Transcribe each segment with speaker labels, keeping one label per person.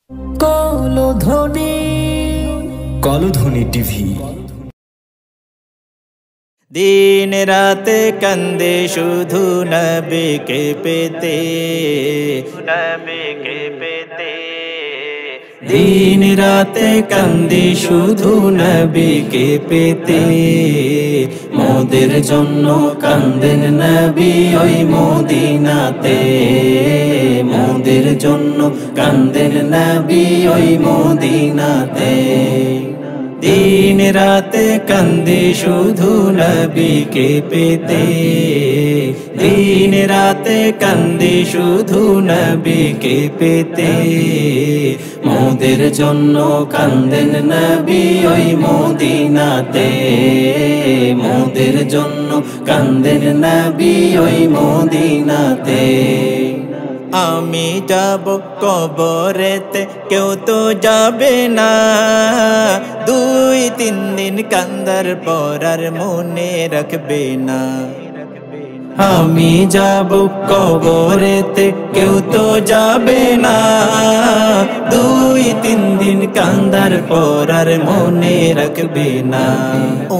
Speaker 1: কলধ্বনি কলধ্বনি TV.
Speaker 2: দিন রাতে কান্দে শুধু নবীকে পেতে, নবীকে পেতে। দিন রাতে কান্দে শুধু নবীকে পেতে, মোদের জন্য কান্দেন নবী ওই মদিনাতে, মোদের জন্য কান্দেন নবী ওই মদিনাতে। দিন রাতে কান্দে শুধু নবীকে পেতে, দিন রাতে কান্দে শুধু নবীকে পেতে, মোদের জন্য কান্দেন নবী ওই মদিনাতে, মোদের জন্য কান্দেন নবী ওই মদিনাতে। আমি যাব কবরেতে কেউ তো যাবে না, 2-3 দিন কান্দার পর আর মনে রাখবে না। আমি যাব কবরেতে কেউ তো যাবে না, 2-3 দিন কান্দার পর আর মনে রাখবে না।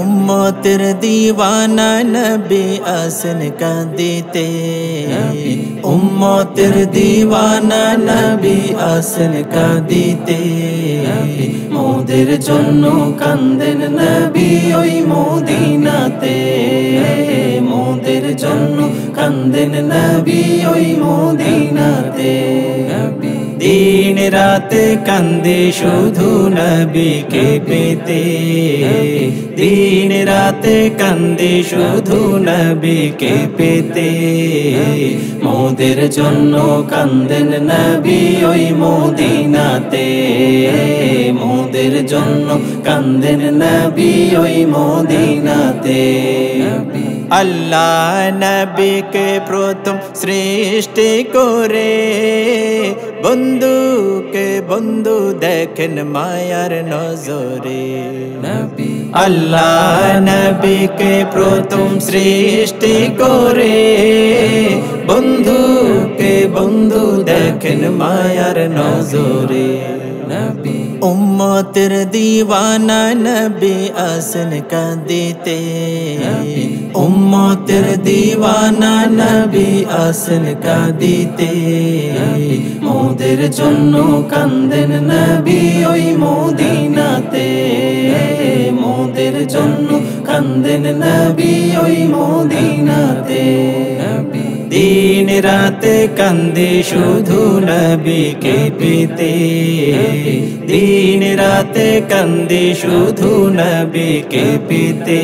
Speaker 2: উম্মতের দিওয়ানা নবী আসেন কাঁদিতে, উম্মতের দিওয়ানা নবী আসেন কাঁদিতে, মোদের জন্য কান্দেন নবী ওই মদিনাতে, মোদের জন্য কান্দেন নবী ওই মদিনাতে। দিন রাতে কান্দে শুধু নবীকে পেতে, দিন রাতে কান্দে শুধু নবীকে পেতে, মোদের জন্য কান্দেন নবী ওই মদিনাতে, মোদের জন্য কান্দেন নবী ওই মদিনাতে। আল্লাহ নবীকে প্রথম সৃষ্টি করে, বন্ধুকে বন্ধু দেখেন মায়ার নজরে। আল্লাহ নবীকে প্রথম সৃষ্টি করে, বন্ধুকে বন্ধু দেখেন মায়ার নজরে। উম্মতের দিওয়ানা নবী আসেন কাঁদিতে, উম্মতের দিওয়ানা নবী আসেন কাঁদিতে, মোদের জন্য কান্দেন নবী ওই মদিনাতে, মোদের জন্য কান্দেন নবী ওই মদিনাতে। দিন রাতে কান্দে শুধু নবীকে পেতে, দিন রাতে কান্দে শুধু নবীকে পেতে,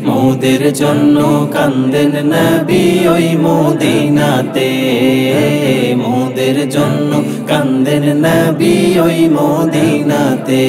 Speaker 2: মোদের জন্য কান্দেন নবী ওই মদিনাতে, মোদের জন্য কান্দেন নবী ওই মদিনাতে।